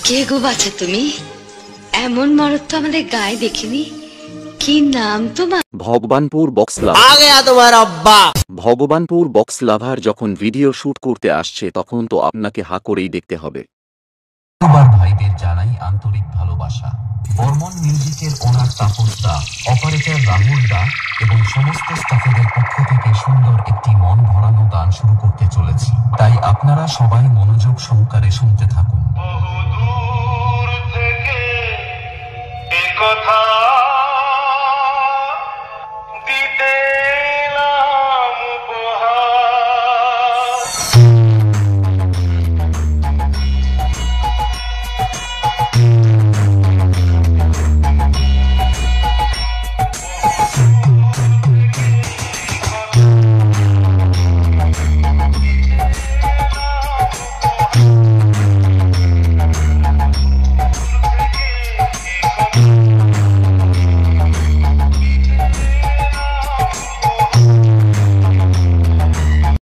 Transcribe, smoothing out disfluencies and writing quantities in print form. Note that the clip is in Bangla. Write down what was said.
কে গো বাছা তুমি? এমন মরদ তো আমাদের গায়ে দেখিনি। কি নাম তোমার? ভগবানপুর বক্স লাভার। आ गया तुम्हारा अब्बा। ভগবানপুর বক্স লাভার যখন ভিডিও শুট করতে আসছে তখন তো আপনাকে হা করেই দেখতে হবে। ইউটিউবার ভাইদের জানাই আন্তরিক ভালোবাসা। বর্মন মিউজিকের ওনার তাপস দা, অপারেটর রাহুল দা এবং সমস্ত স্টাফেদের পক্ষ থেকে সুন্দর একটি মন ভরানো গান শুরু করতে চলেছি, তাই আপনারা সবাই মনোযোগ সহকারে শুনতে থাকুন। বহুদূর থেকে এ কথা